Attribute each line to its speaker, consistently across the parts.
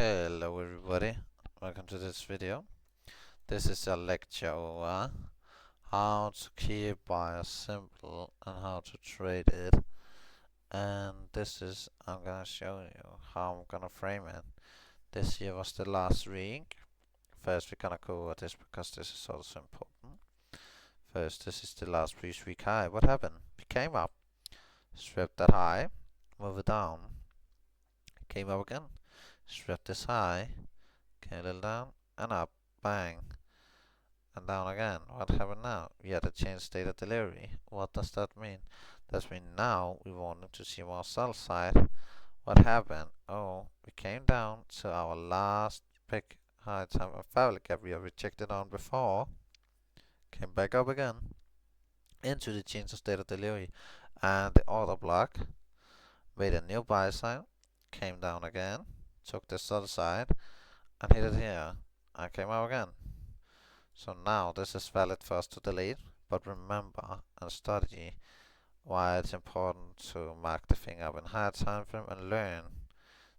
Speaker 1: Hello everybody, welcome to this video. This is a lecture over how to keep bias simple and how to trade it. And I'm gonna show you how I'm gonna frame it. This here was the last week. First we're gonna go over this because this is also important. First, this is the last previous week high. What happened? We came up, swept that high, move it down, came up again, swept this high, came a little down, and up, bang, and down again. What happened now? We had a change state of delivery. What does that mean? That means now we wanted to see more sell side. What happened? Oh, we came down to our last pick high time of family gap we have rejected on before. Came back up again into the change of state of delivery and the order block. Made a new buy sign. Came down again. Took the sell side and hit it here. And came out again. So now this is valid for us to delete, but remember and study why it's important to mark the thing up in higher time frame and learn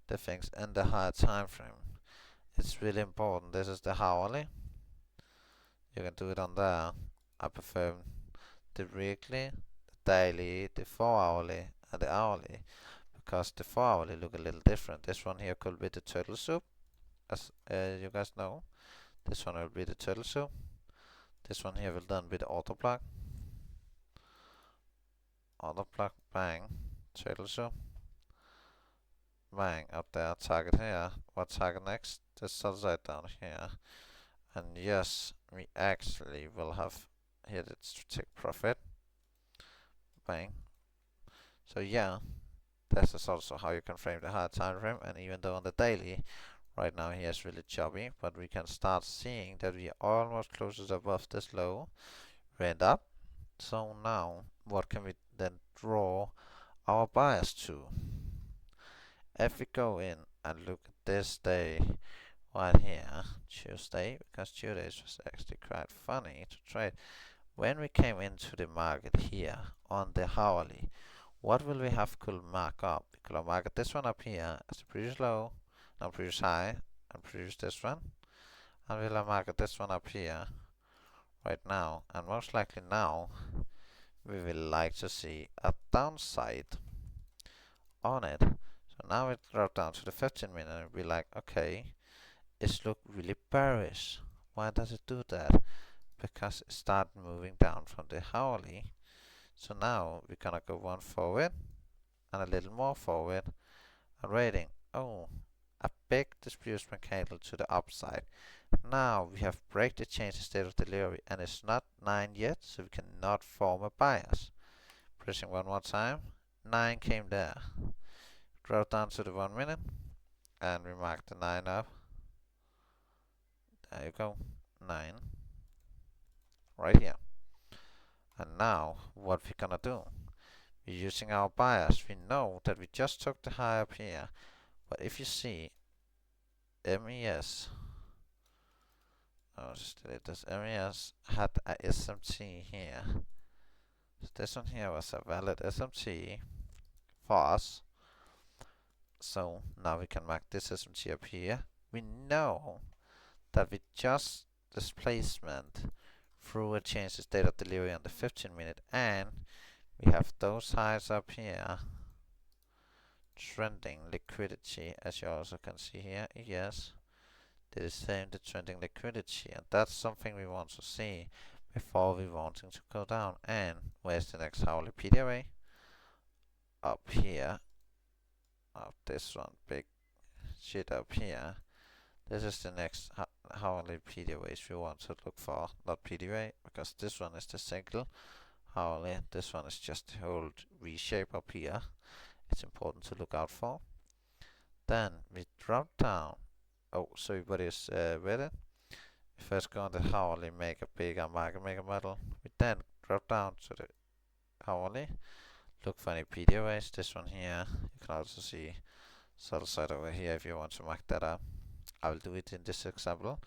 Speaker 1: the things in the higher time frame. It's really important. This is the hourly. You can do it on there. I prefer the weekly, the daily, the 4 hourly, and the hourly because the 4 hourly look a little different. This one here could be the turtle soup, as you guys know. This one will be the turtle soup. This one here will then be the auto block. Auto block, bang, turtle soup. Bang, up there, target here. What target next? The sell side down here. And yes, we actually will have hit it to take profit. Bang. So yeah, this is also how you can frame the higher time frame. And even though on the daily, right now here is really choppy, but we can start seeing that we are almost closes above this low. Went up. So now, what can we then draw our bias to? If we go in and look at this day right here, Tuesday, because Tuesday was actually quite funny to trade. When we came into the market here on the hourly, what will we have could mark up? We could mark this one up here as the previous low, now previous high, and previous this one. And we'll mark this one up here right now. And most likely now, we will like to see a downside on it. So now it dropped down to the 15 minute and be like, okay, it's look really bearish. Why does it do that? Because it started moving down from the hourly. So now we're gonna go one forward and a little more forward and waiting. Oh, a big displacement candle to the upside. Now we have break the change in state of delivery and it's not 9 yet, so we cannot form a bias. Pressing one more time, 9 came there. Drop down to the 1 minute and we mark the 9 up. There you go, 9 right here. And now what we're gonna do, we're using our bias. We know that we just took the high up here, but if you see MES, oh, just delete this. MES had a SMT here. So this one here was a valid SMT for us. So now we can mark this SMT up here. We know that we just displacement through a change in state of delivery on the 15 minute, and we have those highs up here trending liquidity, as you also can see here. Yes, they the same, the trending liquidity, and that's something we want to see before we wanting to go down. And where's the next hourly PDA? Up here, up this one, big shit up here. This is the next hourly PDAs we want to look for, not PDA, because this one is the single hourly, this one is just the whole V shape up here. It's important to look out for. Then we drop down. Oh, so everybody is with it. We first go on the hourly, make a bigger market maker model. We then drop down to the hourly, look for any PDAs. This one here, you can also see sell side over here if you want to mark that up. I will do it in this example.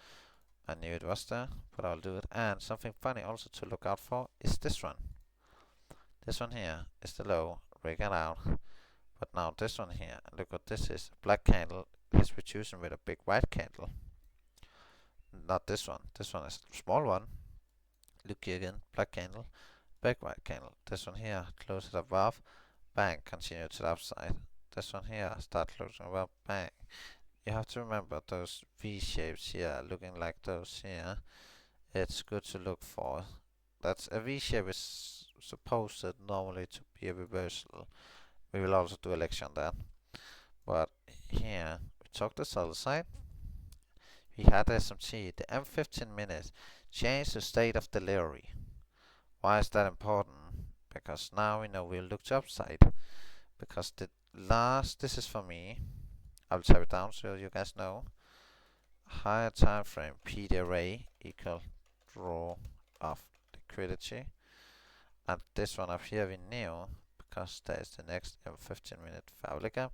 Speaker 1: I knew it was there, but I'll do it. And something funny also to look out for is this one. This one here is the low, break it out. But now this one here, look what this is. Black candle, he's reducing with a big white candle. Not this one. This one is a small one. Look here again. Black candle. Big white candle. This one here. Close it above. Bang. Continue to the upside. This one here. Start closing above. Bang. You have to remember those V shapes here. Looking like those here. It's good to look for. That's a V shape is supposed normally to be a reversal. We will also do a lecture on that. But here, we took this other side. We had SMT, the M15 minutes, changed the state of delivery. Why is that important? Because now we know we'll look to upside. Because the last, this is for me, I'll type it down so you guys know. Higher time frame, PD array equal draw of liquidity. And this one up here we knew because that is the next M15 minute family gap.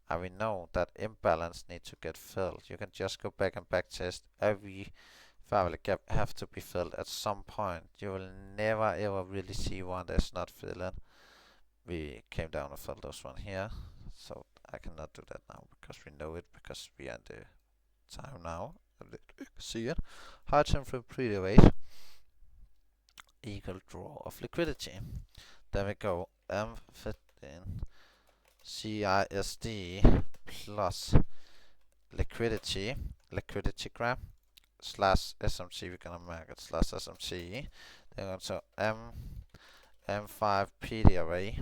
Speaker 1: And we know that imbalance needs to get filled. You can just go back and backtest. Every family gap have to be filled at some point. You will never ever really see one that's not filled. We came down and filled those one here. So I cannot do that now because we know it, because we are in the time now. See it? High time frame pre-rate equal draw of liquidity. Then we go M15 CISD plus liquidity graph slash SMC. We're gonna mark it slash SMC. Then also M5 PD array.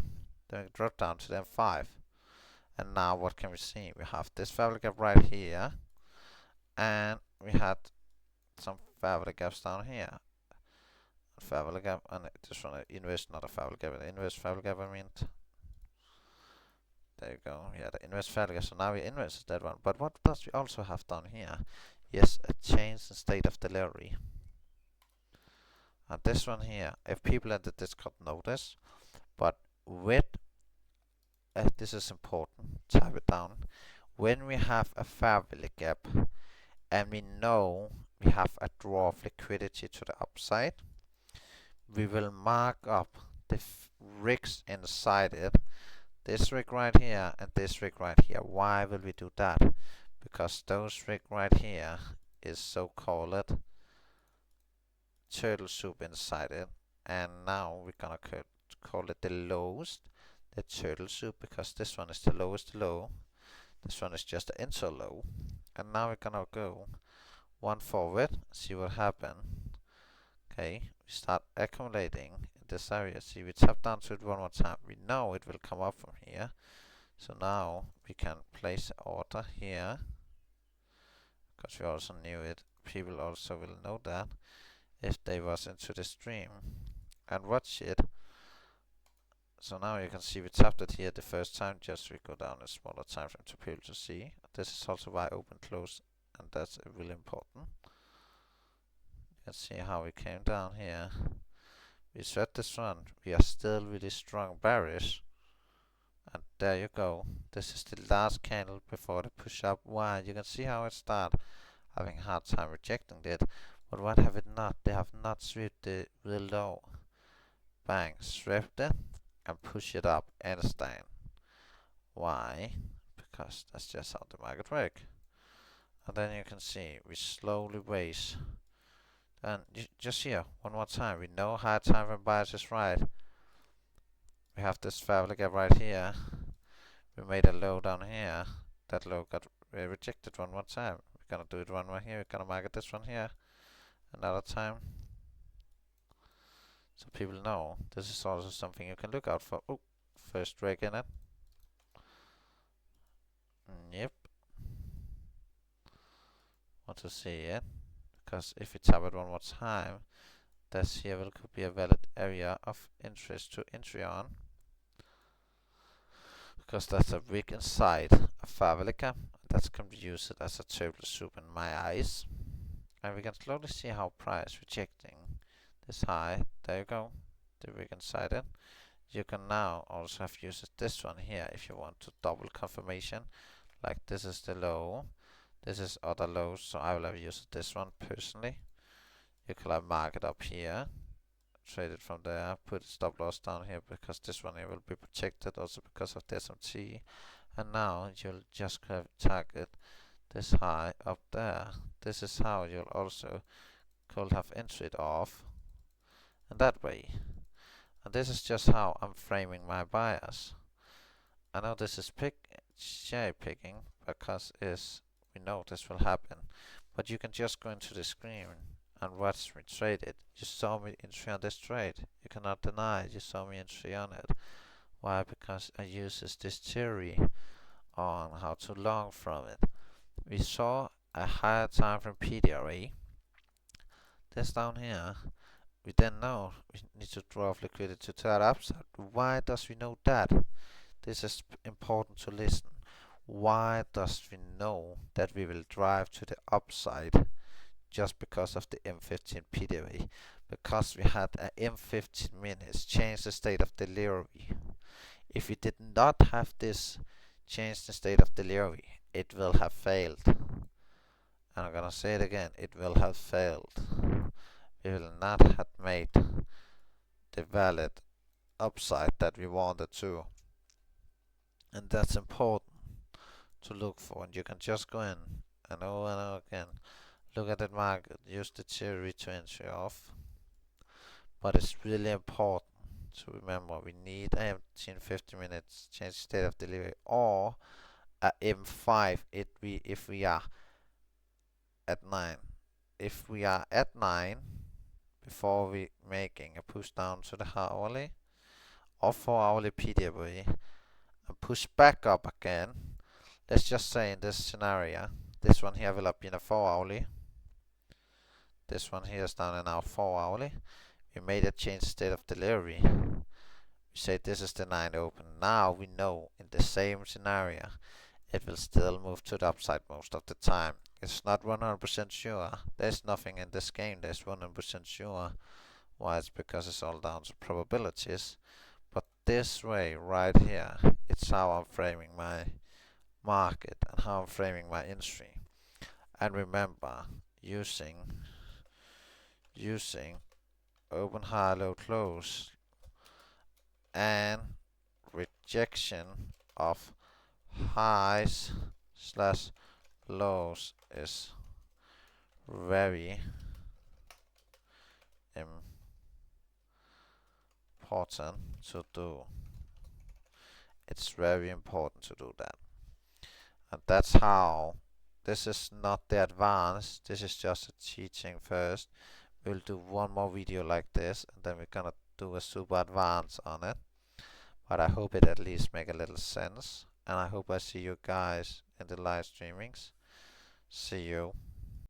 Speaker 1: Then we drop down to the M5. And now what can we see? We have this family gap right here, and we had some family gaps down here. Family gap, and this one inverse, not a family gap, an inverse family gap. I mean, there you go. Yeah, the inverse family gap. So now we inverse that one. But what does we also have down here? Yes, a change in state of delivery. And this one here, if people at the Discord know this, but with this is important, type it down. When we have a family gap and we know we have a draw of liquidity to the upside, we will mark up the rigs inside it. This rig right here and this rig right here. Why will we do that? Because those rig right here is so-called turtle soup inside it, and now we're gonna call it the lowest, the turtle soup, because this one is the lowest low, this one is just the inter low. And now we're gonna go one forward, see what happened. Okay, we start accumulating in this area. See, we tap down to it one more time. We know it will come up from here. So now we can place an order here, because we also knew it. People also will know that if they was into the stream and watch it. So now you can see we tapped it here the first time, just we go down a smaller time frame to people to see. This is also why open close, and that's really important. You can see how we came down here. We set this one. We are still really strong bearish. And there you go. This is the last candle before the push up. Why? You can see how it start having a hard time rejecting it. But what have it not? They have not swept the real low. Bang, swept it and push it up and stand. Why? Because that's just how the market works. And then you can see we slowly raise. And just here, one more time, we know high time frame bias is right. We have this family gap right here. We made a low down here. That low got rejected one more time. We're gonna do it one more here. We're gonna market this one here another time. So people know this is also something you can look out for. Oh, first break in it. Yep. Want to see it. Because if we tap it one more time, this here could be a valid area of interest to entry on. Because that's a wick inside a family gap. That can be used as a turtle soup in my eyes. And we can slowly see how price rejecting this high. There you go. The wick inside it. You can now also have used this one here if you want to double confirmation. Like this is the low. This is other lows, so I will have used this one personally. You can have mark it up here, trade it from there, put stop loss down here because this one here will be protected also because of the SMT. And now you'll just have target this high up there. This is how you'll also could have entered off and that way. And this is just how I'm framing my bias. I know this is cherry picking because we know this will happen, but you can just go into the screen and watch me trade it. You saw me entry on this trade. You cannot deny it. You saw me entry on it. Why? Because I uses this theory on how to long from it. We saw a higher time from PDRA. This down here, we then know we need to draw off liquidity to that upside. Why does we know that? This is important to listen. Why does we know that we will drive to the upside just because of the M15 PDA? Because we had a M15 minutes change the state of delivery. If we did not have this change the state of delivery, it will have failed. And I'm gonna say it again, it will have failed. We will not have made the valid upside that we wanted to. And that's important to look for. And you can just go in and over again look at the market, use the theory to entry off. But it's really important to remember we need a 50 minutes change state of delivery or a M5 if we are at 9. If we are at 9 before we making a push down to the hourly or 4 hourly PDA and push back up again. Let's just say in this scenario, this one here will have been a 4 hourly. This one here is down in our 4 hourly. We made a change state of delivery. We say this is the 9 open. Now we know in the same scenario it will still move to the upside most of the time. It's not 100% sure. There's nothing in this game that's 100% sure. Why? It's because it's all down to probabilities. But this way right here, it's how I'm framing my market and how I'm framing my industry. And remember, using open high low close and rejection of highs slash lows is very important to do. It's very important to do that. And that's how. This is not the advanced, this is just a teaching first. We'll do one more video like this and then we're gonna do a super advanced on it. But I hope it at least make a little sense. And I hope I see you guys in the live streamings. See you.